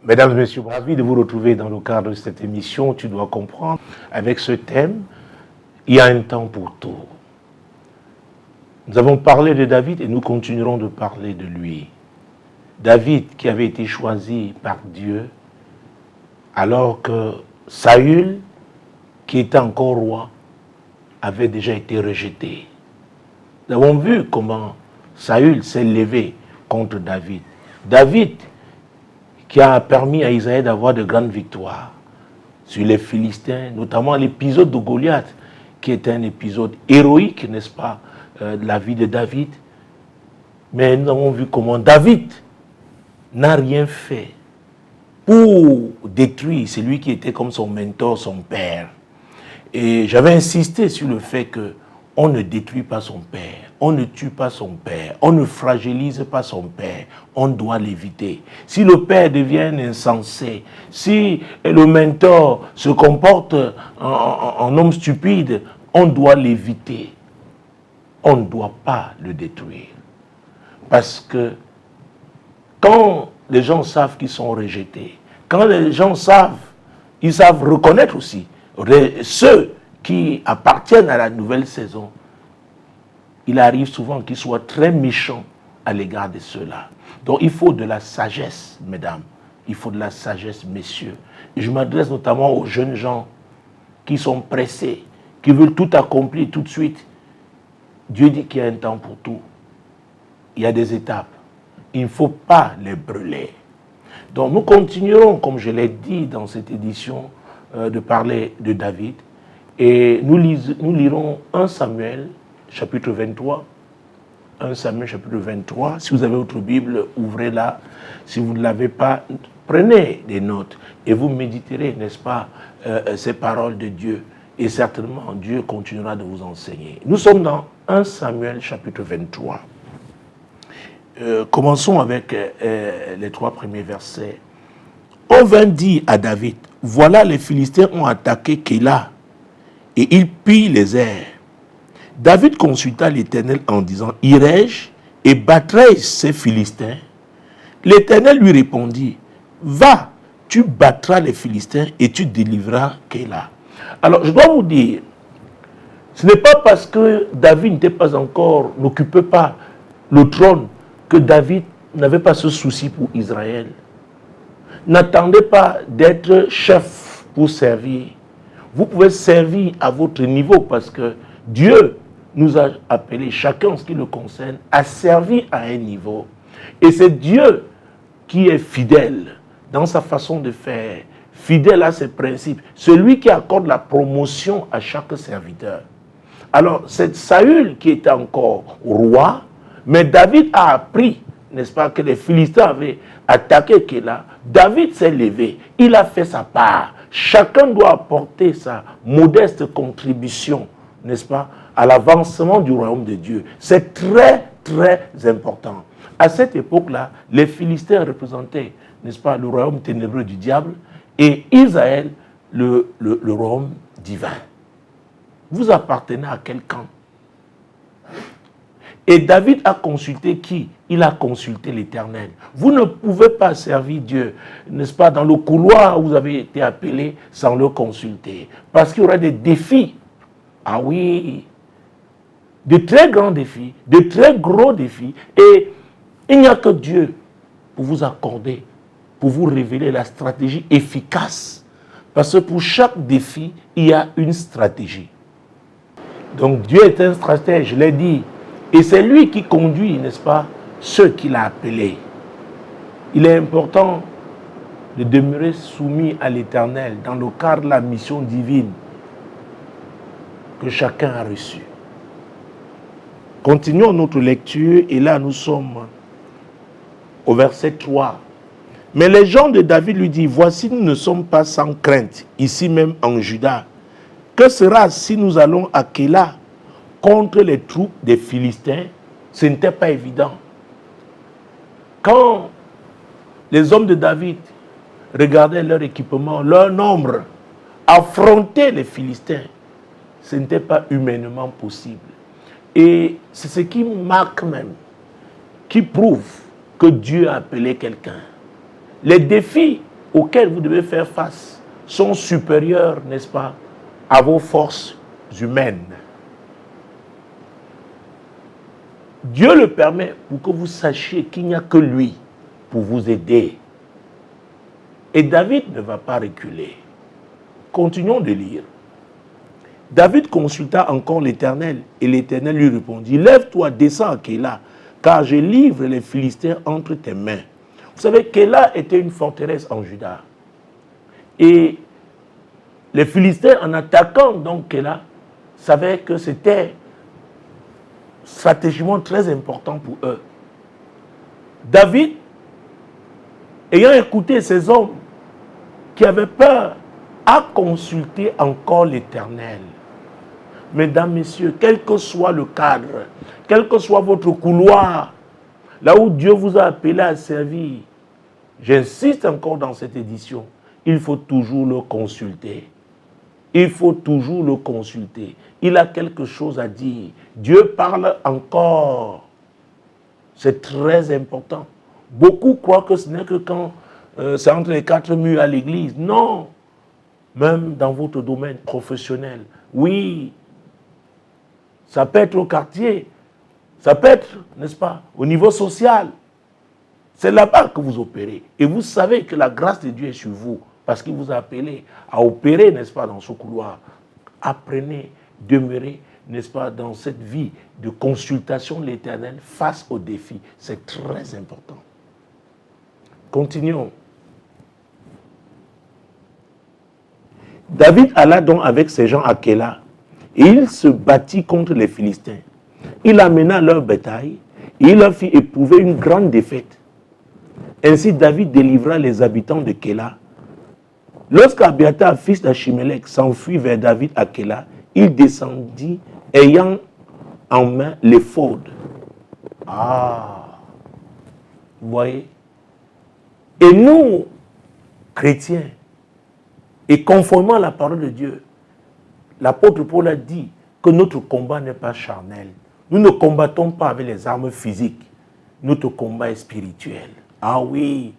Mesdames et messieurs, ravi de vous retrouver dans le cadre de cette émission. Tu dois comprendre, avec ce thème, il y a un temps pour tout. Nous avons parlé de David et nous continuerons de parler de lui. David qui avait été choisi par Dieu, alors que Saül, qui était encore roi, avait déjà été rejeté. Nous avons vu comment Saül s'est levé contre David. David qui a permis à Israël d'avoir de grandes victoires sur les Philistins, notamment l'épisode de Goliath, qui est un épisode héroïque, n'est-ce pas, de la vie de David. Mais nous avons vu comment David n'a rien fait pour détruire celui qui était comme son mentor, son père. Et j'avais insisté sur le fait que on ne détruit pas son père, on ne tue pas son père, on ne fragilise pas son père, on doit l'éviter. Si le père devient insensé, si le mentor se comporte en homme stupide, on doit l'éviter. On ne doit pas le détruire. Parce que quand les gens savent qu'ils sont rejetés, quand les gens savent, ils savent reconnaître aussi ceux qui appartiennent à la nouvelle saison, il arrive souvent qu'ils soient très méchants à l'égard de ceux-là. Donc il faut de la sagesse, mesdames. Il faut de la sagesse, messieurs. Et je m'adresse notamment aux jeunes gens qui sont pressés, qui veulent tout accomplir tout de suite. Dieu dit qu'il y a un temps pour tout. Il y a des étapes. Il ne faut pas les brûler. Donc nous continuerons, comme je l'ai dit dans cette édition, de parler de David. Et nous lirons 1 Samuel, chapitre 23. 1 Samuel, chapitre 23. Si vous avez votre Bible, ouvrez-la. Si vous ne l'avez pas, prenez des notes. Et vous méditerez, n'est-ce pas, ces paroles de Dieu. Et certainement, Dieu continuera de vous enseigner. Nous sommes dans 1 Samuel, chapitre 23. Commençons avec les 3 premiers versets. On vint dire à David, voilà les Philistins ont attaqué Kéla, et ils pillent les airs. David consulta l'Éternel en disant, irai-je et battrai-je ces Philistins? L'Éternel lui répondit, va, tu battras les Philistins et tu délivreras Kéla. Alors, je dois vous dire, ce n'est pas parce que David n'occupait pas le trône que David n'avait pas ce souci pour Israël. N'attendez pas d'être chef pour servir. Vous pouvez servir à votre niveau parce que Dieu nous a appelés, chacun en ce qui le concerne, à servir à un niveau. Et c'est Dieu qui est fidèle dans sa façon de faire, fidèle à ses principes, celui qui accorde la promotion à chaque serviteur. Alors, c'est Saül qui était encore roi, mais David a appris, n'est-ce pas, que les Philistins avaient attaqué Kéla. David s'est levé, il a fait sa part. Chacun doit apporter sa modeste contribution, n'est-ce pas, à l'avancement du royaume de Dieu. C'est très, très important. À cette époque-là, les Philistins représentaient, n'est-ce pas, le royaume ténébreux du diable et Israël, le royaume divin. Vous appartenez à quel camp? Et David a consulté qui? Il a consulté l'Éternel. Vous ne pouvez pas servir Dieu, n'est-ce pas, dans le couloir où vous avez été appelé sans le consulter. Parce qu'il y aura des défis. Ah oui, de très grands défis, de très gros défis. Et il n'y a que Dieu pour vous accorder, pour vous révéler la stratégie efficace. Parce que pour chaque défi, il y a une stratégie. Donc Dieu est un stratège, je l'ai dit. Et c'est lui qui conduit, n'est-ce pas, ceux qu'il a appelés. Il est important de demeurer soumis à l'Éternel dans le cadre de la mission divine que chacun a reçue. Continuons notre lecture et là nous sommes au verset 3. Mais les gens de David lui disent, voici nous ne sommes pas sans crainte, ici même en Juda. Que sera si nous allons à Kéla contre les troupes des Philistins? Ce n'était pas évident. Quand les hommes de David regardaient leur équipement, leur nombre, affronter les Philistins, ce n'était pas humainement possible. Et c'est ce qui marque même, qui prouve que Dieu a appelé quelqu'un. Les défis auxquels vous devez faire face sont supérieurs, n'est-ce pas, à vos forces humaines. Dieu le permet pour que vous sachiez qu'il n'y a que lui pour vous aider. Et David ne va pas reculer. Continuons de lire. David consulta encore l'Éternel, et l'Éternel lui répondit, « Lève-toi, descends à Kéla, car je livre les Philistins entre tes mains. » Vous savez, Kéla était une forteresse en Juda. Et les Philistins, en attaquant donc Kéla, savaient que c'était stratégiquement très important pour eux. David, ayant écouté ces hommes qui avaient peur, a consulté encore l'Éternel. Mesdames, Messieurs, quel que soit le cadre, quel que soit votre couloir, là où Dieu vous a appelé à servir, j'insiste encore dans cette édition, il faut toujours le consulter. Il faut toujours le consulter. Il a quelque chose à dire. Dieu parle encore. C'est très important. Beaucoup croient que ce n'est que quand c'est entre les quatre murs à l'église. Non. Même dans votre domaine professionnel. Oui. Ça peut être au quartier. Ça peut être, n'est-ce pas, au niveau social. C'est là-bas que vous opérez. Et vous savez que la grâce de Dieu est sur vous. Parce qu'il vous a appelé à opérer, n'est-ce pas, dans ce couloir. Apprenez, demeurez, n'est-ce pas, dans cette vie de consultation de l'Éternel face aux défis. C'est très important. Continuons. David alla donc avec ses gens à Kéla, et il se battit contre les Philistins. Il amena leur bétail, et il leur fit éprouver une grande défaite. Ainsi David délivra les habitants de Kéla. Lorsqu'Abiathar, fils d'Achimélec, s'enfuit vers David à Kéla, il descendit ayant en main l'éphod. Ah, vous voyez? Et nous, chrétiens, et conformément à la parole de Dieu, l'apôtre Paul a dit que notre combat n'est pas charnel. Nous ne combattons pas avec les armes physiques. Notre combat est spirituel. Ah oui,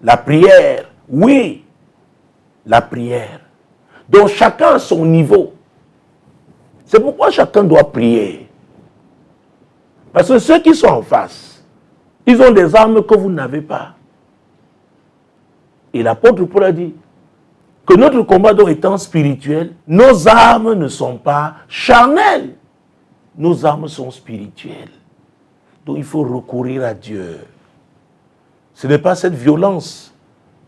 la prière, oui, la prière. Donc chacun à son niveau. C'est pourquoi chacun doit prier. Parce que ceux qui sont en face, ils ont des armes que vous n'avez pas. Et l'apôtre Paul a dit que notre combat donc étant spirituel, nos armes ne sont pas charnelles. Nos armes sont spirituelles. Donc il faut recourir à Dieu. Ce n'est pas cette violence,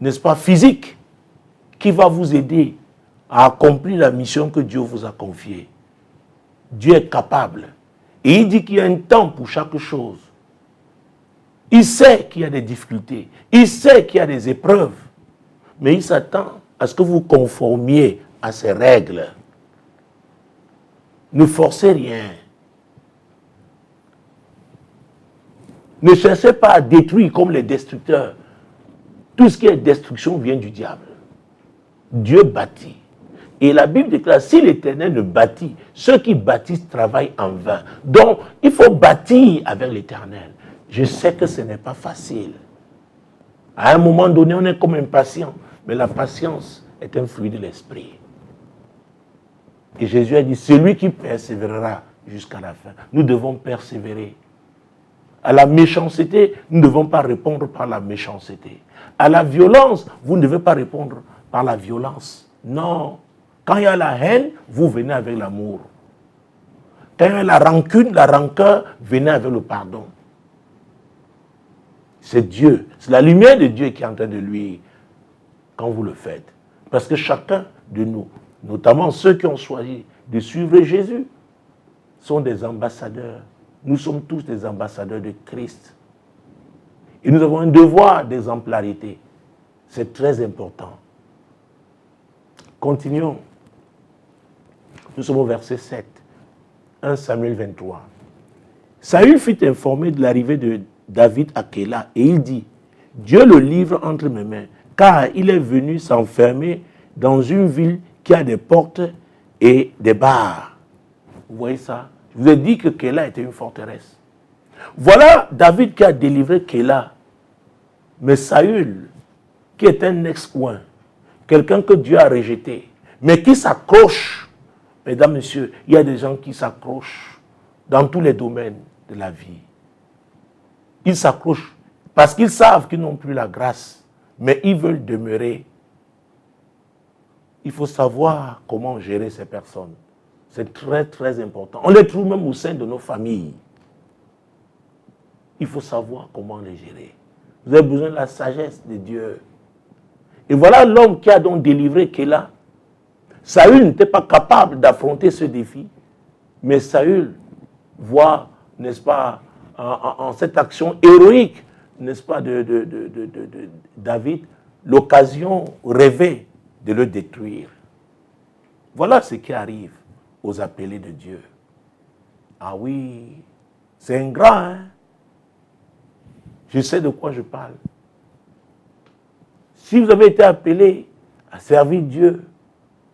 n'est-ce pas, physique, qui va vous aider à accomplir la mission que Dieu vous a confiée. Dieu est capable. Et il dit qu'il y a un temps pour chaque chose. Il sait qu'il y a des difficultés. Il sait qu'il y a des épreuves. Mais il s'attend à ce que vous conformiez à ses règles. Ne forcez rien. Ne cherchez pas à détruire comme les destructeurs. Tout ce qui est destruction vient du diable. Dieu bâtit. Et la Bible déclare, si l'Éternel ne bâtit, ceux qui bâtissent travaillent en vain. Donc, il faut bâtir avec l'Éternel. Je sais que ce n'est pas facile. À un moment donné, on est comme impatient. Mais la patience est un fruit de l'esprit. Et Jésus a dit, celui qui persévérera jusqu'à la fin. Nous devons persévérer. À la méchanceté, nous ne devons pas répondre par la méchanceté. À la violence, vous ne devez pas répondre par la violence. Non. Quand il y a la haine, vous venez avec l'amour. Quand il y a la rancune, la rancœur, venez avec le pardon. C'est Dieu. C'est la lumière de Dieu qui est en train de luire quand vous le faites. Parce que chacun de nous, notamment ceux qui ont choisi de suivre Jésus, sont des ambassadeurs. Nous sommes tous des ambassadeurs de Christ. Et nous avons un devoir d'exemplarité. C'est très important. Continuons. Nous sommes au verset 7. 1 Samuel 23. Saül fut informé de l'arrivée de David à Kéla et il dit, Dieu le livre entre mes mains, car il est venu s'enfermer dans une ville qui a des portes et des barres. Vous voyez ça? Je vous ai dit que Kéla était une forteresse. Voilà David qui a délivré Kéla. Mais Saül, qui est un ex-coin, quelqu'un que Dieu a rejeté, mais qui s'accroche. Mesdames, messieurs, il y a des gens qui s'accrochent dans tous les domaines de la vie. Ils s'accrochent parce qu'ils savent qu'ils n'ont plus la grâce, mais ils veulent demeurer. Il faut savoir comment gérer ces personnes. C'est très, très important. On les trouve même au sein de nos familles. Il faut savoir comment les gérer. Vous avez besoin de la sagesse de Dieu. Et voilà l'homme qui a donc délivré Kéla. Saül n'était pas capable d'affronter ce défi. Mais Saül voit, n'est-ce pas, en cette action héroïque, n'est-ce pas, de David, l'occasion rêvée de le détruire. Voilà ce qui arrive aux appelés de Dieu. Ah oui, c'est ingrat, hein? Je sais de quoi je parle. Si vous avez été appelé à servir Dieu,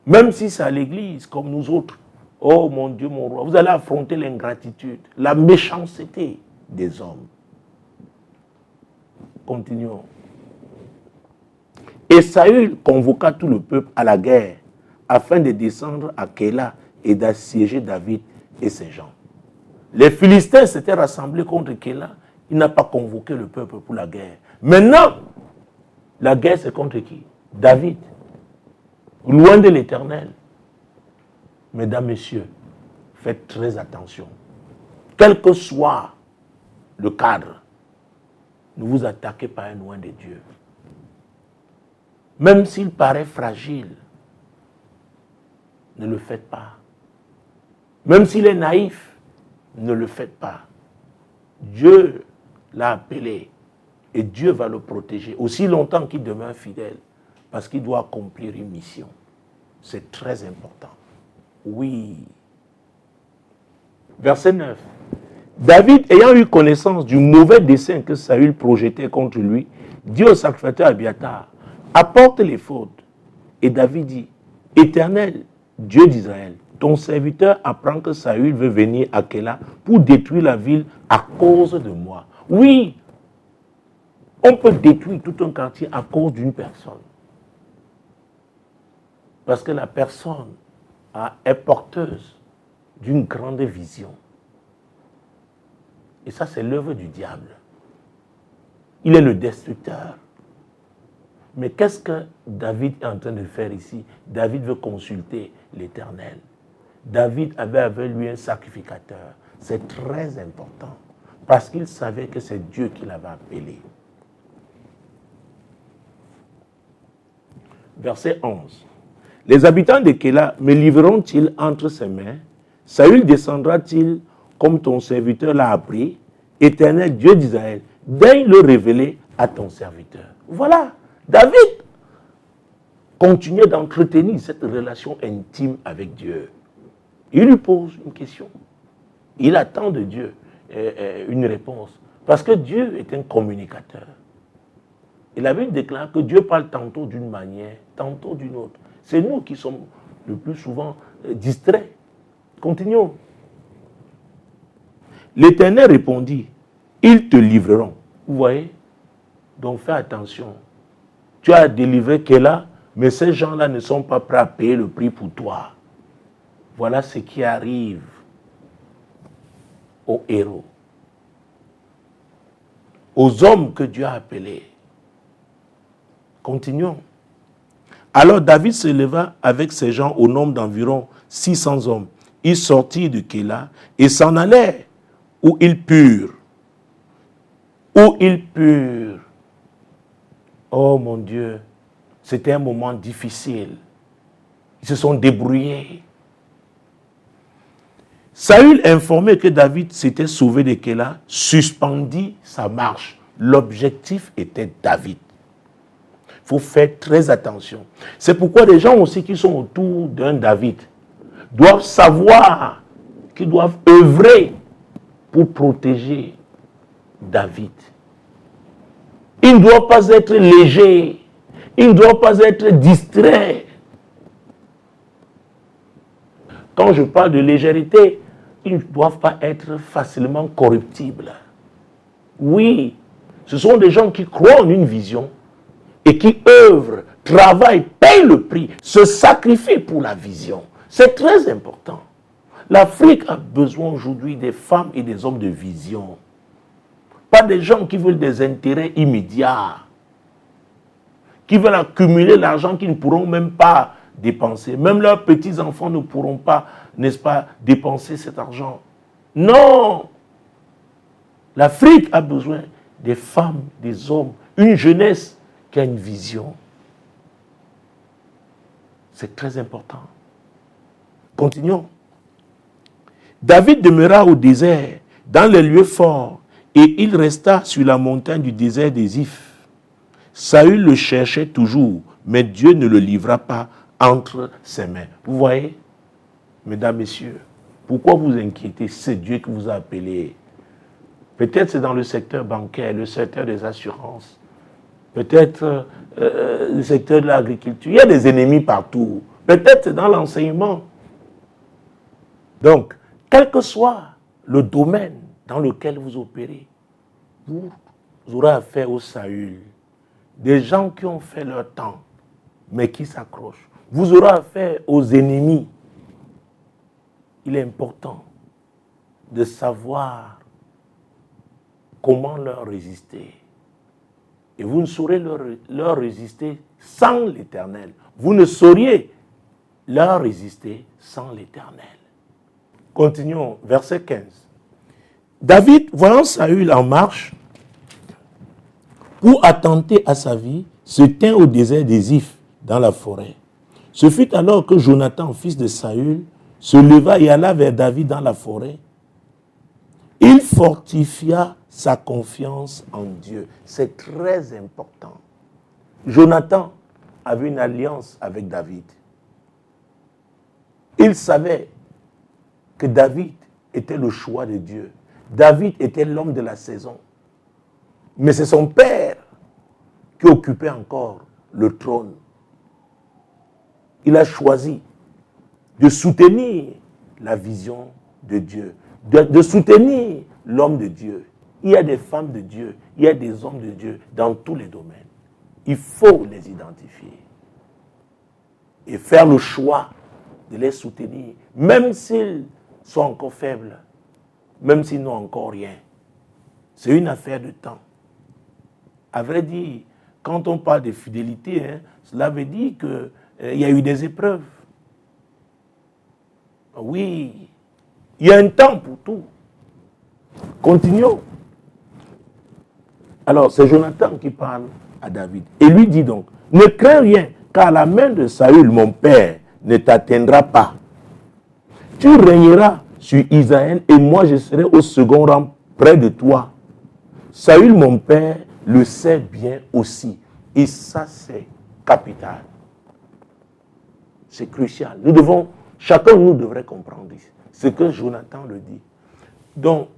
même si c'est à l'église, comme nous autres, oh mon Dieu, mon roi, vous allez affronter l'ingratitude, la méchanceté des hommes. Continuons. Et Saül convoqua tout le peuple à la guerre, afin de descendre à Kéla et d'assiéger David et ses gens. Les Philistins s'étaient rassemblés contre Kéla. Il n'a pas convoqué le peuple pour la guerre. Maintenant, la guerre, c'est contre qui? David. Loin de l'Éternel. Mesdames, messieurs, faites très attention. Quel que soit le cadre, ne vous attaquez pas à un loin de Dieu. Même s'il paraît fragile, ne le faites pas. Même s'il est naïf, ne le faites pas. Dieu l'a appelé et Dieu va le protéger aussi longtemps qu'il demeure fidèle parce qu'il doit accomplir une mission. C'est très important. Oui. Verset 9. David, ayant eu connaissance du mauvais dessein que Saül projetait contre lui, dit au sacrificateur Abiathar, apporte les fautes. Et David dit, Éternel, Dieu d'Israël, ton serviteur apprend que Saül veut venir à Kéla pour détruire la ville à cause de moi. Oui, on peut détruire tout un quartier à cause d'une personne. Parce que la personne est porteuse d'une grande vision. Et ça, c'est l'œuvre du diable. Il est le destructeur. Mais qu'est-ce que David est en train de faire ici? David veut consulter l'Éternel. David avait avec lui un sacrificateur. C'est très important. Parce qu'il savait que c'est Dieu qui l'avait appelé. Verset 11. Les habitants de Kéla me livreront-ils entre ses mains? Saül descendra-t-il comme ton serviteur l'a appris? Éternel Dieu d'Israël, daigne le révéler à ton serviteur. Voilà, David continuait d'entretenir cette relation intime avec Dieu. Il lui pose une question. Il attend de Dieu une réponse. Parce que Dieu est un communicateur. Il avait déclaré que Dieu parle tantôt d'une manière, tantôt d'une autre. C'est nous qui sommes le plus souvent distraits. Continuons. L'Éternel répondit, ils te livreront. Vous voyez? Donc fais attention. Tu as délivré Kéla, mais ces gens-là ne sont pas prêts à payer le prix pour toi. Voilà ce qui arrive aux héros, aux hommes que Dieu a appelés. Continuons. Alors David se leva avec ses gens au nombre d'environ 600 hommes. Ils sortirent de Kéla et s'en allèrent où ils purent. Où ils purent. Oh mon Dieu, c'était un moment difficile. Ils se sont débrouillés. Saül, informé que David s'était sauvé de Kéla, suspendit sa marche. L'objectif était David. Il faut faire très attention. C'est pourquoi les gens aussi qui sont autour d'un David doivent savoir qu'ils doivent œuvrer pour protéger David. Ils ne doivent pas être légers. Ils ne doivent pas être distraits. Quand je parle de légèreté, ils ne doivent pas être facilement corruptibles. Oui, ce sont des gens qui croient en une vision et qui œuvrent, travaillent, payent le prix, se sacrifient pour la vision. C'est très important. L'Afrique a besoin aujourd'hui des femmes et des hommes de vision. Pas des gens qui veulent des intérêts immédiats, qui veulent accumuler l'argent qu'ils ne pourront même pas dépenser. Même leurs petits-enfants ne pourront pas, n'est-ce pas, dépenser cet argent. Non! L'Afrique a besoin des femmes, des hommes, une jeunesse qui a une vision. C'est très important. Continuons. David demeura au désert, dans les lieux forts, et il resta sur la montagne du désert des Ziph. Saül le cherchait toujours, mais Dieu ne le livra pas entre ses mains. Vous voyez, mesdames, messieurs, pourquoi vous inquiétez? C'est Dieu qui vous a appelé. Peut-être c'est dans le secteur bancaire, le secteur des assurances, peut-être le secteur de l'agriculture. Il y a des ennemis partout. Peut-être c'est dans l'enseignement. Donc, quel que soit le domaine dans lequel vous opérez, vous aurez affaire au Saül. Des gens qui ont fait leur temps, mais qui s'accrochent. Vous aurez affaire aux ennemis. Il est important de savoir comment leur résister. Et vous ne saurez leur résister sans l'Éternel. Vous ne sauriez leur résister sans l'Éternel. Continuons, verset 15. David, voyant Saül en marche, pour attenter à sa vie, se tint au désert des Ziph, dans la forêt. Ce fut alors que Jonathan, fils de Saül, se leva et alla vers David dans la forêt. Il fortifia sa confiance en Dieu. C'est très important. Jonathan avait une alliance avec David. Il savait que David était le choix de Dieu. David était l'homme de la saison. Mais c'est son père qui occupait encore le trône. Il a choisi de soutenir la vision de Dieu, de soutenir l'homme de Dieu. Il y a des femmes de Dieu, il y a des hommes de Dieu dans tous les domaines. Il faut les identifier et faire le choix de les soutenir, même s'ils sont encore faibles, même s'ils n'ont encore rien. C'est une affaire de temps. À vrai dire, quand on parle de fidélité, cela veut dire qu'il y a eu des épreuves. Oui, il y a un temps pour tout. Continuons. Alors, c'est Jonathan qui parle à David. Et lui dit donc, ne crains rien, car la main de Saül, mon père, ne t'atteindra pas. Tu régneras sur Israël et moi je serai au second rang près de toi. Saül, mon père, le sait bien aussi. Et ça, c'est capital. C'est crucial. Chacun de nous devrait comprendre ce que Jonathan le dit. Donc,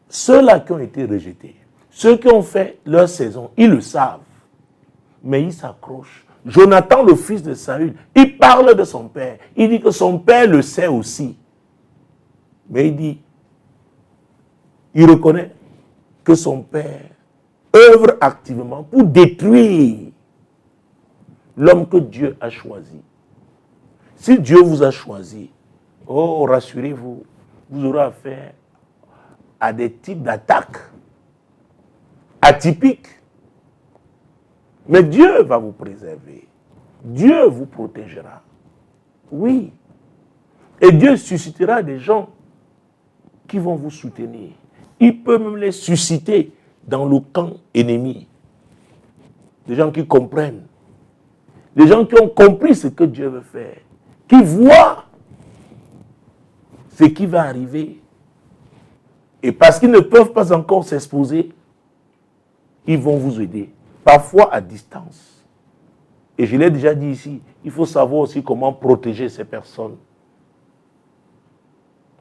ceux-là qui ont été rejetés, ceux qui ont fait leur saison, ils le savent. Mais ils s'accrochent. Jonathan, le fils de Saül, il parle de son père. Il dit que son père le sait aussi. Mais il dit, il reconnaît que son père œuvre activement pour détruire l'homme que Dieu a choisi. Si Dieu vous a choisi, oh, rassurez-vous, vous aurez affaire à des types d'attaques atypiques. Mais Dieu va vous préserver. Dieu vous protégera. Oui. Et Dieu suscitera des gens qui vont vous soutenir. Il peut même les susciter dans le camp ennemi. Des gens qui comprennent. Des gens qui ont compris ce que Dieu veut faire. Qui voient ce qui va arriver. Et parce qu'ils ne peuvent pas encore s'exposer, ils vont vous aider. Parfois à distance. Et je l'ai déjà dit ici, il faut savoir aussi comment protéger ces personnes.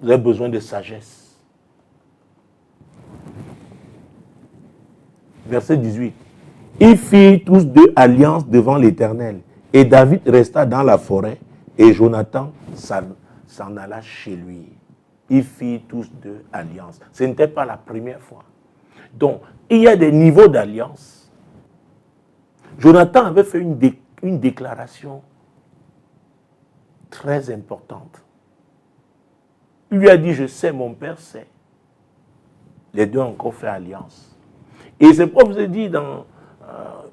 Vous avez besoin de sagesse. Verset 18. Ils firent tous deux alliance devant l'Éternel. Et David resta dans la forêt. Et Jonathan s'en alla chez lui. Ils firent tous deux alliance. Ce n'était pas la première fois. Donc, il y a des niveaux d'alliance. Jonathan avait fait une déclaration très importante. Il lui a dit, je sais, mon père sait. Les deux ont encore fait alliance. Et c'est pourquoi je vous ai dit dans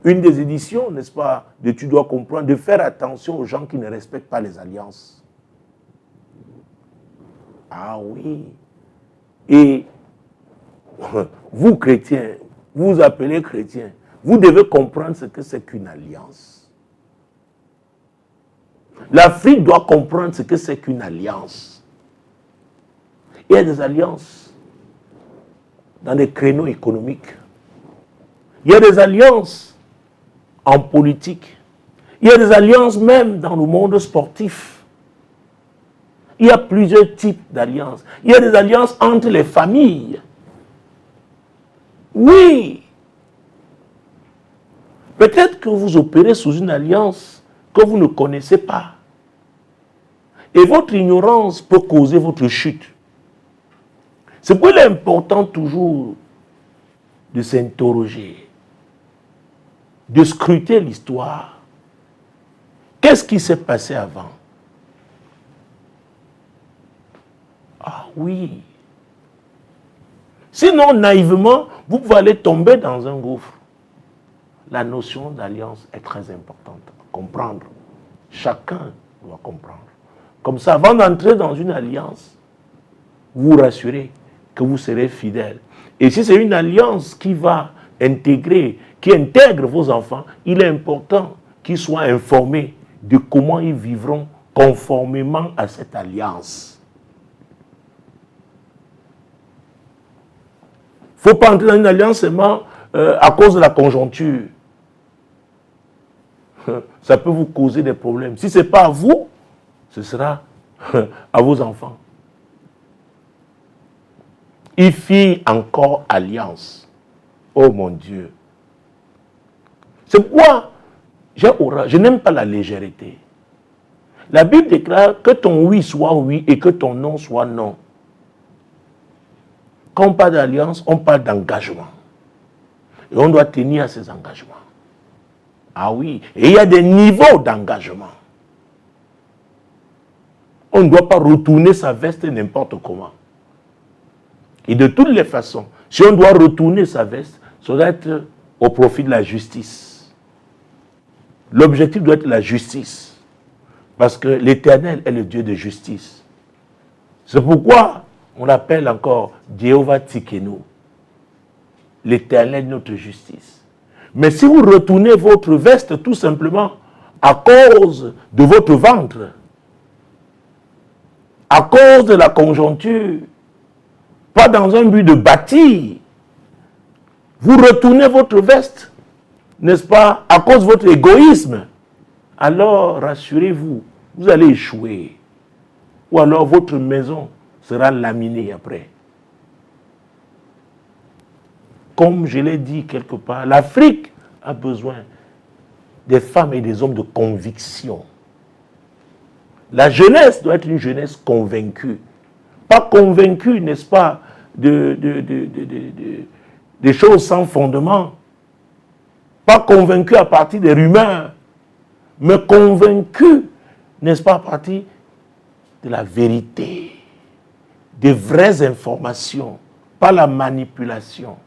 une des éditions, n'est-ce pas, de Tu dois comprendre, de faire attention aux gens qui ne respectent pas les alliances. Ah oui. Et vous, chrétiens, vous vous appelez chrétiens, vous devez comprendre ce que c'est qu'une alliance. L'Afrique doit comprendre ce que c'est qu'une alliance. Il y a des alliances dans des créneaux économiques. Il y a des alliances en politique. Il y a des alliances même dans le monde sportif. Il y a plusieurs types d'alliances. Il y a des alliances entre les familles. Oui. Peut-être que vous opérez sous une alliance que vous ne connaissez pas. Et votre ignorance peut causer votre chute. C'est pourquoi il est important toujours de s'interroger, de scruter l'histoire. Qu'est-ce qui s'est passé avant? Ah oui. Sinon, naïvement, vous pouvez aller tomber dans un gouffre. La notion d'alliance est très importante à comprendre. Chacun doit comprendre. Comme ça, avant d'entrer dans une alliance, vous vous rassurez que vous serez fidèle. Et si c'est une alliance qui va intégrer, qui intègre vos enfants, il est important qu'ils soient informés de comment ils vivront conformément à cette alliance. Il ne faut pas entrer dans une alliance seulement à cause de la conjoncture. Ça peut vous causer des problèmes. Si ce n'est pas à vous, ce sera à vos enfants. Il fit encore alliance. Oh mon Dieu. C'est pourquoi je n'aime pas la légèreté. La Bible déclare que ton oui soit oui et que ton non soit non. Quand on parle d'alliance, on parle d'engagement. Et on doit tenir à ces engagements. Ah oui, et il y a des niveaux d'engagement. On ne doit pas retourner sa veste n'importe comment. Et de toutes les façons, si on doit retourner sa veste, ça doit être au profit de la justice. L'objectif doit être la justice. Parce que l'Éternel est le Dieu de justice. C'est pourquoi on l'appelle encore Jéhovah Tsidkenu. L'Éternel notre justice. Mais si vous retournez votre veste tout simplement à cause de votre ventre, à cause de la conjoncture, pas dans un but de bâtir, vous retournez votre veste, n'est-ce pas, à cause de votre égoïsme, alors rassurez-vous, vous allez échouer. Ou alors votre maison sera laminée après. Comme je l'ai dit quelque part, l'Afrique a besoin des femmes et des hommes de conviction. La jeunesse doit être une jeunesse convaincue. Pas convaincue, n'est-ce pas, des choses sans fondement. Pas convaincue à partir des rumeurs, mais convaincue, n'est-ce pas, à partir de la vérité, des vraies informations, pas la manipulation.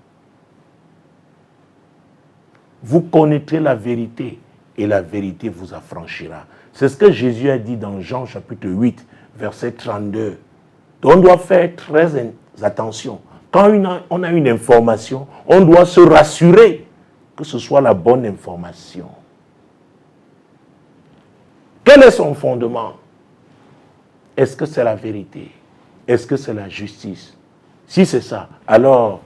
Vous connaîtrez la vérité et la vérité vous affranchira. C'est ce que Jésus a dit dans Jean chapitre 8, verset 32. Donc on doit faire très attention. Quand on a une information, on doit se rassurer que ce soit la bonne information. Quel est son fondement? Est-ce que c'est la vérité? Est-ce que c'est la justice? Si c'est ça, alors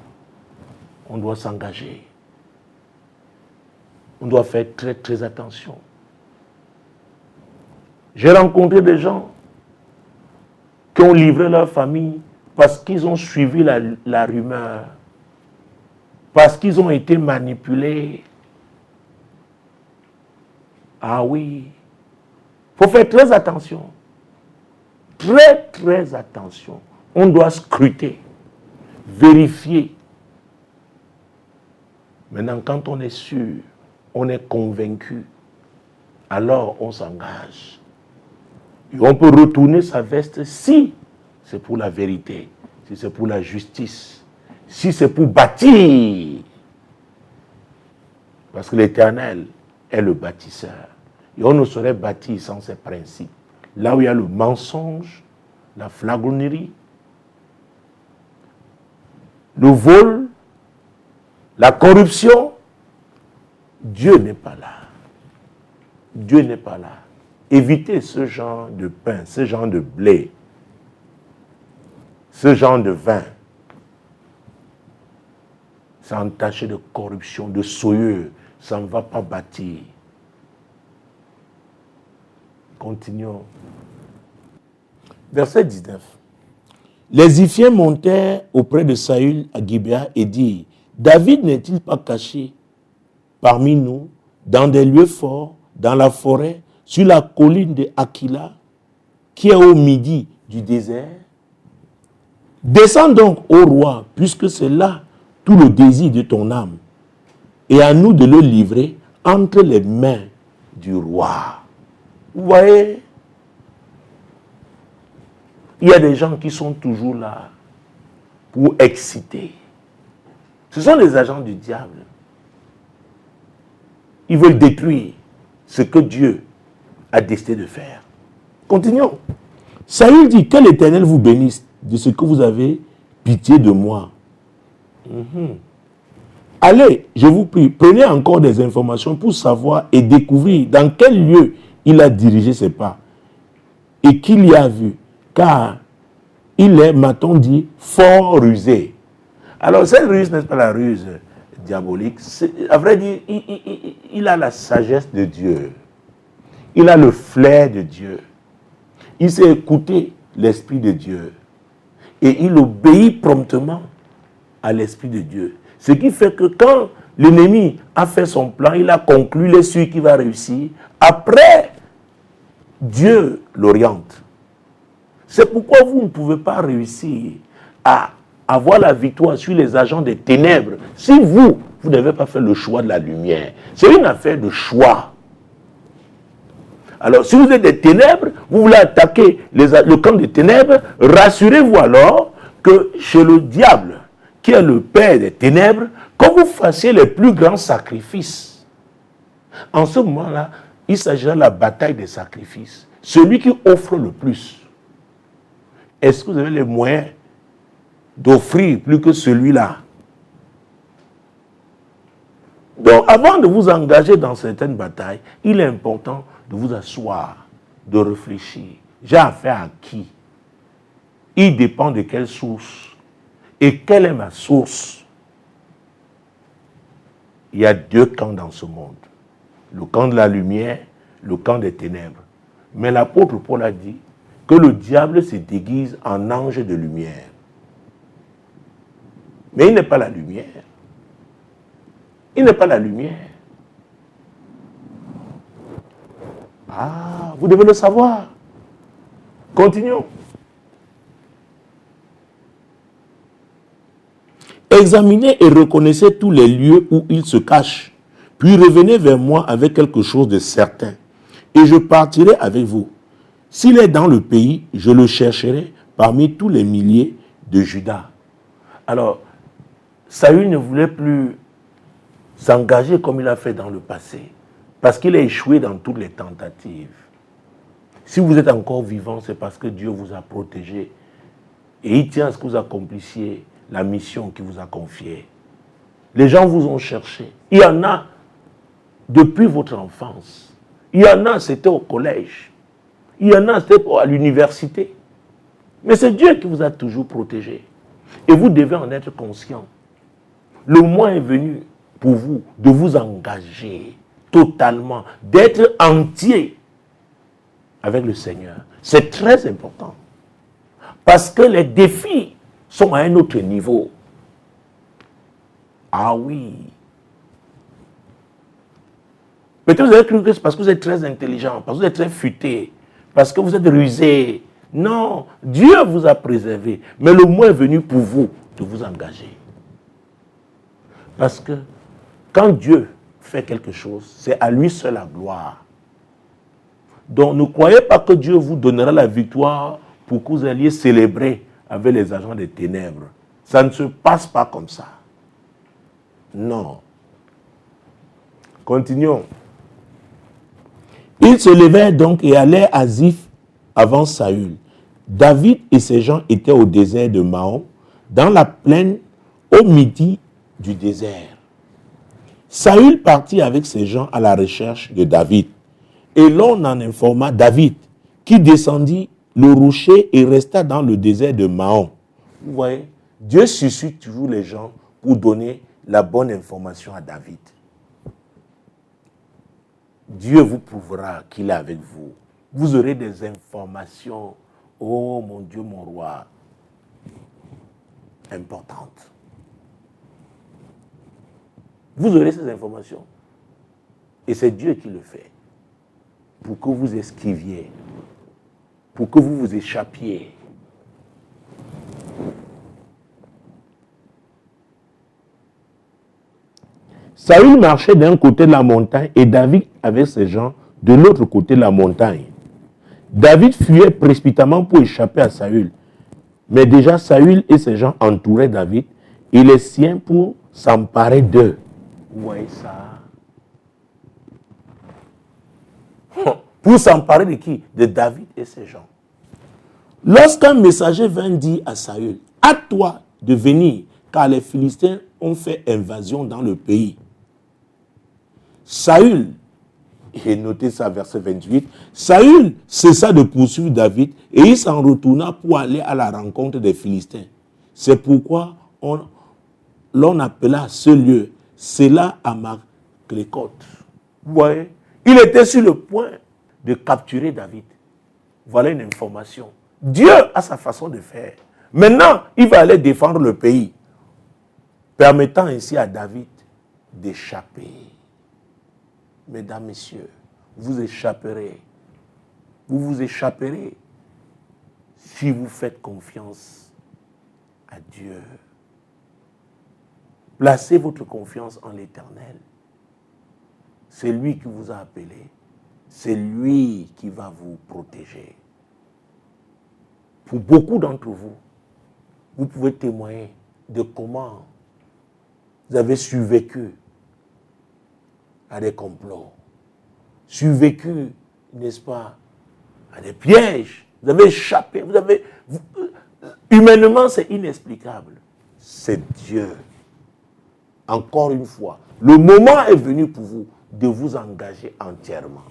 on doit s'engager. On doit faire très très attention. J'ai rencontré des gens qui ont livré leur famille parce qu'ils ont suivi la rumeur, parce qu'ils ont été manipulés. Ah oui, il Il faut faire très attention. Très, très attention. On doit scruter, vérifier. Maintenant, quand on est sûr, on est convaincu, alors on s'engage. Et on peut retourner sa veste si c'est pour la vérité, si c'est pour la justice, si c'est pour bâtir. Parce que l'Éternel est le bâtisseur. Et on ne saurait bâtir sans ses principes. Là où il y a le mensonge, la flagornerie, le vol, la corruption, Dieu n'est pas là. Dieu n'est pas là. Évitez ce genre de pain, ce genre de blé, ce genre de vin. C'est entaché de corruption, de soyeux. Ça ne va pas bâtir. Continuons. Verset 19. Les Iphiens montèrent auprès de Saül à Gibéa et dirent, David n'est-il pas caché parmi nous, dans des lieux forts, dans la forêt, sur la colline de Aquila, qui est au midi du désert? Descends donc, ô roi, puisque c'est là tout le désir de ton âme, et à nous de le livrer entre les mains du roi. Vous voyez, il y a des gens qui sont toujours là pour exciter. Ce sont les agents du diable. Ils veulent détruire ce que Dieu a décidé de faire. Continuons. Saül dit, que l'Éternel vous bénisse de ce que vous avez pitié de moi. Allez, je vous prie, prenez encore des informations pour savoir et découvrir dans quel lieu il a dirigé ses pas et qu'il y a vu, car il est, m'a-t-on dit, fort rusé. Alors cette ruse n'est pas la ruse diabolique, à vrai dire, il a la sagesse de Dieu, il a le flair de Dieu, il sait écouter l'Esprit de Dieu et il obéit promptement à l'Esprit de Dieu. Ce qui fait que quand l'ennemi a fait son plan, il a conclu, il est sûr qu'il va réussir. Après, Dieu l'oriente. C'est pourquoi vous ne pouvez pas réussir à avoir la victoire sur les agents des ténèbres si vous n'avez pas fait le choix de la lumière. C'est une affaire de choix. Alors, si vous êtes des ténèbres, vous voulez attaquer le camp des ténèbres, rassurez-vous alors que chez le diable, qui est le père des ténèbres, quand vous fassiez les plus grands sacrifices, en ce moment-là, il s'agira de la bataille des sacrifices. Celui qui offre le plus. Est-ce que vous avez les moyens d'offrir plus que celui-là? Donc, avant de vous engager dans certaines batailles, il est important de vous asseoir, de réfléchir. J'ai affaire à qui? Il dépend de quelle source. Et quelle est ma source? Il y a deux camps dans ce monde. Le camp de la lumière, le camp des ténèbres. Mais l'apôtre Paul a dit que le diable se déguise en ange de lumière. Mais il n'est pas la lumière. Il n'est pas la lumière. Ah, vous devez le savoir. Continuons. Examinez et reconnaissez tous les lieux où il se cache, puis revenez vers moi avec quelque chose de certain, et je partirai avec vous. S'il est dans le pays, je le chercherai parmi tous les milliers de Juda. Alors, Saül ne voulait plus s'engager comme il a fait dans le passé, parce qu'il a échoué dans toutes les tentatives. Si vous êtes encore vivant, c'est parce que Dieu vous a protégé, et il tient à ce que vous accomplissiez la mission qu'il vous a confiée. Les gens vous ont cherché. Il y en a depuis votre enfance. Il y en a, c'était au collège. Il y en a, c'était à l'université. Mais c'est Dieu qui vous a toujours protégé. Et vous devez en être conscient. Le moment est venu pour vous de vous engager totalement, d'être entier avec le Seigneur. C'est très important. Parce que les défis sont à un autre niveau. Ah oui. Peut-être vous avez cru que c'est parce que vous êtes très intelligent, parce que vous êtes très futé, parce que vous êtes rusé. Non, Dieu vous a préservé. Mais le moment est venu pour vous de vous engager. Parce que quand Dieu fait quelque chose, c'est à lui seul la gloire. Donc ne croyez pas que Dieu vous donnera la victoire pour que vous alliez célébrer avec les agents des ténèbres. Ça ne se passe pas comme ça. Non. Continuons. Ils se levèrent donc et allèrent à Ziph avant Saül. David et ses gens étaient au désert de Mahon, dans la plaine au midi du désert. Saül partit avec ses gens à la recherche de David. Et l'on en informa David, qui descendit le rocher et resta dans le désert de Mahon. Vous voyez, Dieu suscite toujours les gens pour donner la bonne information à David. Dieu vous prouvera qu'il est avec vous. Vous aurez des informations, oh mon Dieu, mon roi, importantes. Vous aurez ces informations. Et c'est Dieu qui le fait. Pour que vous esquiviez. Pour que vous vous échappiez. Saül marchait d'un côté de la montagne et David avec ses gens de l'autre côté de la montagne. David fuyait précipitamment pour échapper à Saül. Mais déjà Saül et ses gens entouraient David et les siens pour s'emparer d'eux. Vous voyez ça? Pour s'emparer de qui? De David et ses gens. Lorsqu'un messager vint dire à Saül, « À toi de venir, car les Philistins ont fait invasion dans le pays. » Saül, j'ai noté ça verset 28, Saül cessa de poursuivre David et il s'en retourna pour aller à la rencontre des Philistins. C'est pourquoi l'on appela ce lieu Séla Amaklékot. Vous voyez, il était sur le point de capturer David. Voilà une information. Dieu a sa façon de faire. Maintenant, il va aller défendre le pays, permettant ainsi à David d'échapper. Mesdames, messieurs, vous échapperez. Vous vous échapperez si vous faites confiance à Dieu. Placez votre confiance en l'Éternel. C'est lui qui vous a appelé. C'est lui qui va vous protéger. Pour beaucoup d'entre vous, vous pouvez témoigner de comment vous avez survécu à des complots, survécu, n'est-ce pas, à des pièges. Vous avez échappé. Humainement, c'est inexplicable. C'est Dieu. Encore une fois, le moment est venu pour vous de vous engager entièrement.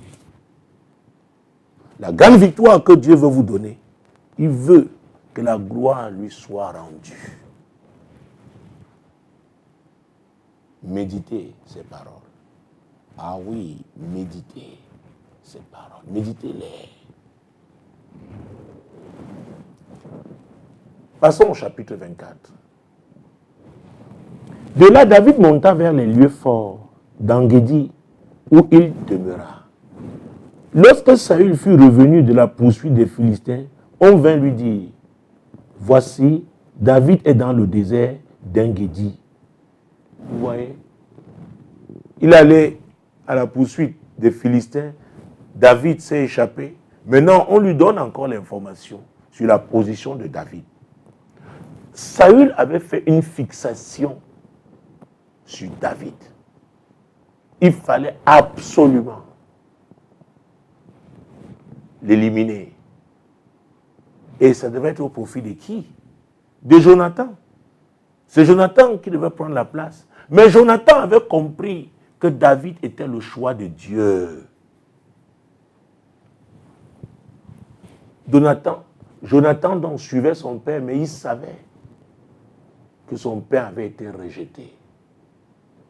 La grande victoire que Dieu veut vous donner, il veut que la gloire lui soit rendue. Méditez ces paroles. Ah oui, méditez ces paroles. Méditez-les. Passons au chapitre 24. De là, David monta vers les lieux forts d'Engedi, où il demeura. Lorsque Saül fut revenu de la poursuite des Philistins, on vint lui dire, « Voici, David est dans le désert d'Engedi. » Vous voyez? Il allait à la poursuite des Philistins. David s'est échappé. Maintenant, on lui donne encore l'information sur la position de David. Saül avait fait une fixation sur David. Il fallait absolument l'éliminer. Et ça devait être au profit de qui? De Jonathan. C'est Jonathan qui devait prendre la place. Mais Jonathan avait compris que David était le choix de Dieu. Jonathan donc suivait son père, mais il savait que son père avait été rejeté.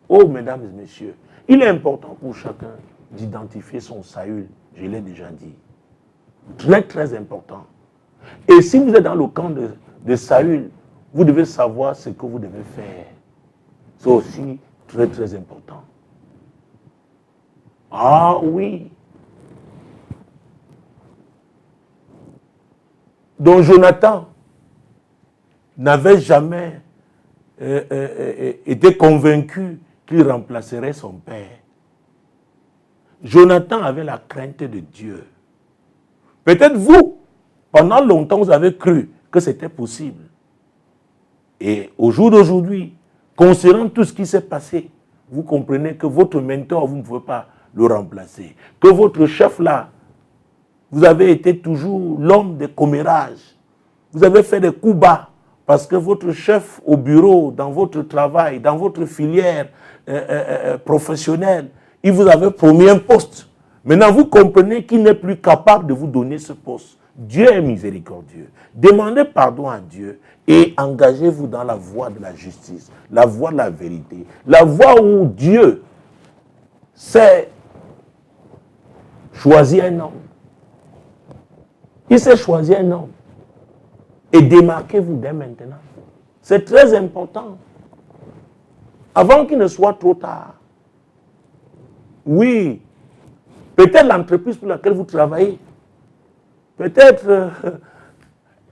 Oh, mesdames et messieurs, il est important pour chacun d'identifier son Saül, je l'ai déjà dit. Très, très important. Et si vous êtes dans le camp de Saül, vous devez savoir ce que vous devez faire. C'est aussi très, très important. Ah oui. Donc Jonathan n'avait jamais été convaincu qu'il remplacerait son père. Jonathan avait la crainte de Dieu. Peut-être vous, pendant longtemps, vous avez cru que c'était possible. Et au jour d'aujourd'hui, considérant tout ce qui s'est passé, vous comprenez que votre mentor, vous ne pouvez pas le remplacer. Que votre chef là, vous avez été toujours l'homme des commérages. Vous avez fait des coups bas parce que votre chef au bureau, dans votre travail, dans votre filière professionnelle, il vous avait promis un poste. Maintenant, vous comprenez qu'il n'est plus capable de vous donner ce poste. Dieu est miséricordieux. Demandez pardon à Dieu et engagez-vous dans la voie de la justice, la voie de la vérité, la voie où Dieu s'est choisi un homme. Il s'est choisi un homme. Et démarquez-vous dès maintenant. C'est très important. Avant qu'il ne soit trop tard. Oui, peut-être l'entreprise pour laquelle vous travaillez, peut-être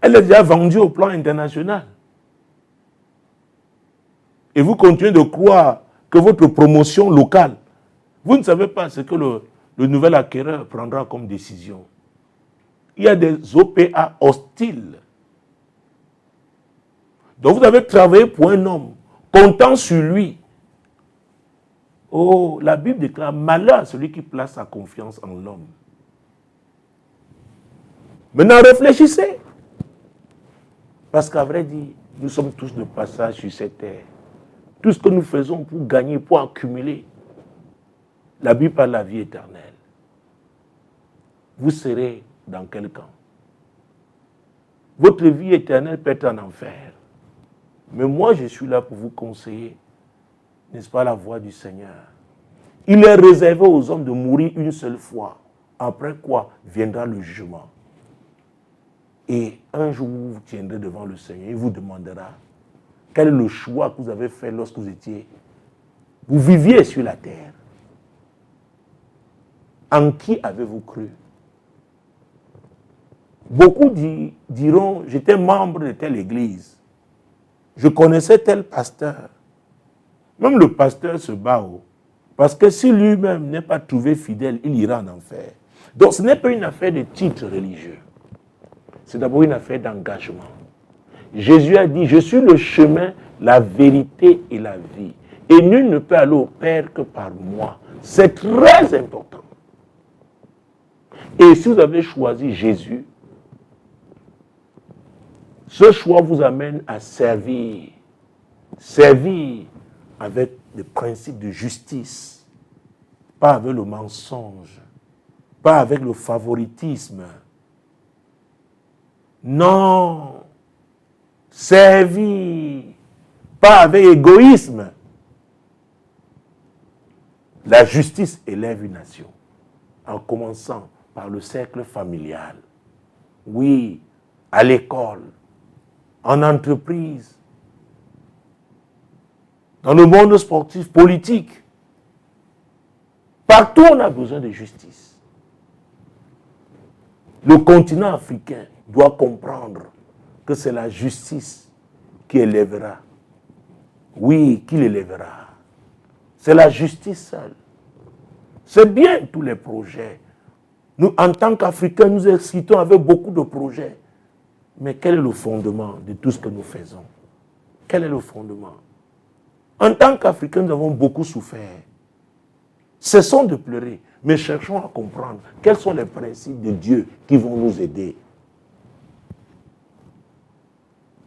elle est déjà vendue au plan international. Et vous continuez de croire que votre promotion locale, vous ne savez pas ce que le nouvel acquéreur prendra comme décision. Il y a des OPA hostiles. Donc vous avez travaillé pour un homme, comptant sur lui. Oh, la Bible déclare malheur à celui qui place sa confiance en l'homme. Maintenant, réfléchissez. Parce qu'à vrai dire, nous sommes tous de passage sur cette terre. Tout ce que nous faisons pour gagner, pour accumuler, la Bible parle de la vie éternelle. Vous serez dans quel camp? Votre vie éternelle peut être en enfer. Mais moi, je suis là pour vous conseiller, n'est-ce pas, la voie du Seigneur. Il est réservé aux hommes de mourir une seule fois, après quoi viendra le jugement. Et un jour, vous tiendrez devant le Seigneur, il vous demandera quel est le choix que vous avez fait lorsque vous viviez sur la terre. En qui avez-vous cru? Beaucoup diront, j'étais membre de telle église. Je connaissais tel pasteur. Même le pasteur se bat. Parce que si lui-même n'est pas trouvé fidèle, il ira en enfer. Donc ce n'est pas une affaire de titre religieux. C'est d'abord une affaire d'engagement. Jésus a dit, je suis le chemin, la vérité et la vie. Et nul ne peut aller au Père que par moi. C'est très important. Et si vous avez choisi Jésus, ce choix vous amène à servir. Servir avec des principes de justice. Pas avec le mensonge. Pas avec le favoritisme. Non. Servir. Pas avec égoïsme. La justice élève une nation. En commençant par le cercle familial. Oui, à l'école. En entreprise, dans le monde sportif, politique. Partout, on a besoin de justice. Le continent africain doit comprendre que c'est la justice qui élèvera. Oui, qui l'élèvera. C'est la justice seule. C'est bien tous les projets. Nous, en tant qu'Africains, nous excitons avec beaucoup de projets. Mais quel est le fondement de tout ce que nous faisons? Quel est le fondement? En tant qu'Africains, nous avons beaucoup souffert. Cessons de pleurer, mais cherchons à comprendre quels sont les principes de Dieu qui vont nous aider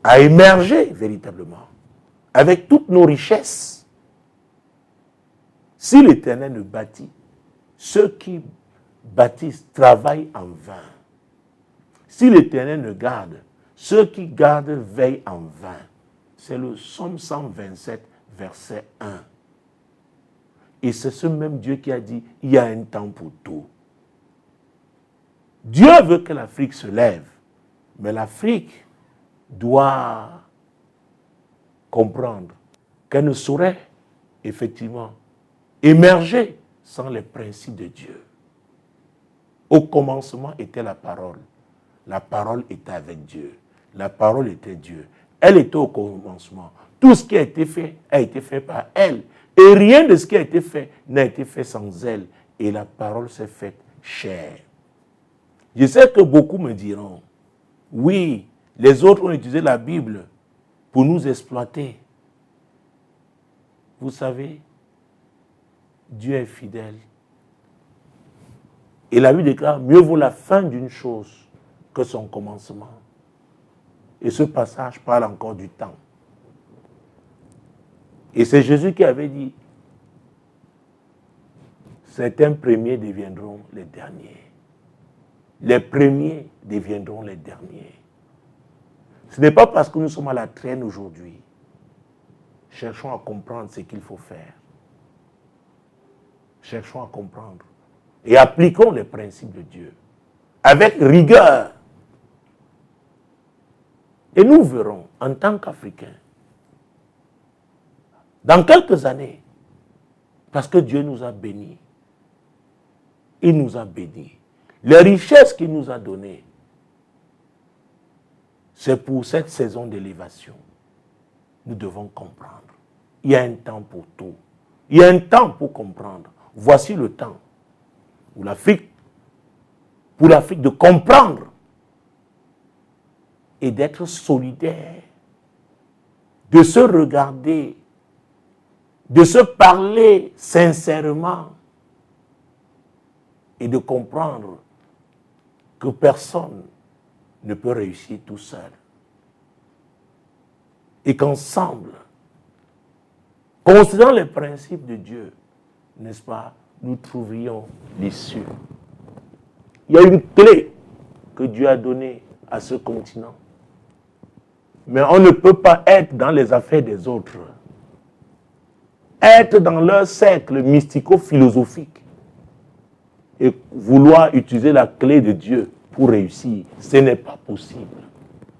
à émerger véritablement avec toutes nos richesses. Si l'Éternel ne bâtit, ceux qui bâtissent travaillent en vain. Si l'Éternel ne garde, ceux qui gardent veillent en vain. C'est le Psaume 127, verset 1. Et c'est ce même Dieu qui a dit, il y a un temps pour tout. Dieu veut que l'Afrique se lève, mais l'Afrique doit comprendre qu'elle ne saurait effectivement émerger sans les principes de Dieu. Au commencement était la parole. La parole était avec Dieu. La parole était Dieu. Elle était au commencement. Tout ce qui a été fait par elle. Et rien de ce qui a été fait n'a été fait sans elle. Et la parole s'est faite chair. Je sais que beaucoup me diront, oui, les autres ont utilisé la Bible pour nous exploiter. Vous savez, Dieu est fidèle. Et la Bible déclare, mieux vaut la fin d'une chose que son commencement. Et ce passage parle encore du temps. Et c'est Jésus qui avait dit, certains premiers deviendront les derniers. Les premiers deviendront les derniers. Ce n'est pas parce que nous sommes à la traîne aujourd'hui. Cherchons à comprendre ce qu'il faut faire. Cherchons à comprendre. Et appliquons les principes de Dieu. Avec rigueur. Et nous verrons, en tant qu'Africains, dans quelques années, parce que Dieu nous a bénis, il nous a bénis. Les richesses qu'il nous a données, c'est pour cette saison d'élévation. Nous devons comprendre. Il y a un temps pour tout. Il y a un temps pour comprendre. Voici le temps où pour l'Afrique de comprendre et d'être solidaire, de se regarder, de se parler sincèrement et de comprendre que personne ne peut réussir tout seul. Et qu'ensemble, considérant les principes de Dieu, n'est-ce pas, nous trouverions l'issue. Il y a une clé que Dieu a donnée à ce continent. Mais on ne peut pas être dans les affaires des autres. Être dans leur cercle mystico-philosophique et vouloir utiliser la clé de Dieu pour réussir, ce n'est pas possible.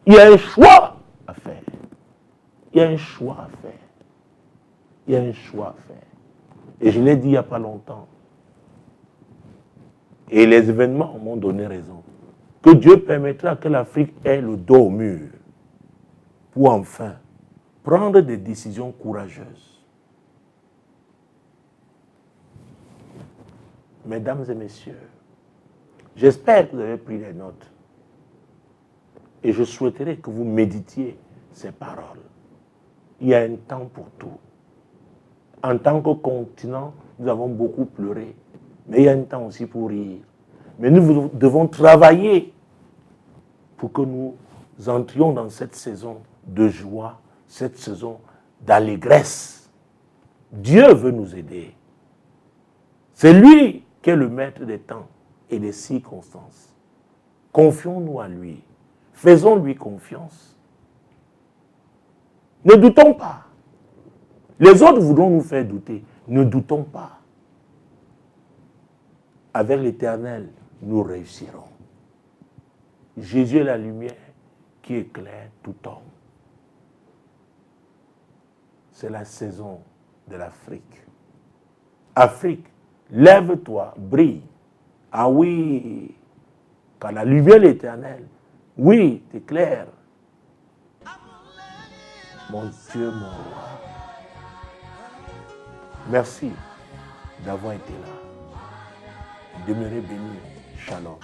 Il y a un choix à faire. Il y a un choix à faire. Il y a un choix à faire. Et je l'ai dit il n'y a pas longtemps. Et les événements m'ont donné raison. Que Dieu permettra que l'Afrique ait le dos au mur pour enfin prendre des décisions courageuses. Mesdames et messieurs, j'espère que vous avez pris des notes. Et je souhaiterais que vous méditiez ces paroles. Il y a un temps pour tout. En tant que continent, nous avons beaucoup pleuré. Mais il y a un temps aussi pour rire. Mais nous devons travailler pour que nous entrions dans cette saison de joie, cette saison d'allégresse. Dieu veut nous aider. C'est lui qui est le maître des temps et des circonstances. Confions-nous à lui. Faisons-lui confiance. Ne doutons pas. Les autres voudront nous faire douter. Ne doutons pas. Avec l'Éternel, nous réussirons. Jésus est la lumière qui éclaire tout homme. C'est la saison de l'Afrique. Afrique, lève-toi, brille. Ah oui, car la lumière de l'Éternel, oui, t'éclaire. Mon Dieu, mon roi. Merci d'avoir été là. Demeurez bénis. Shalom.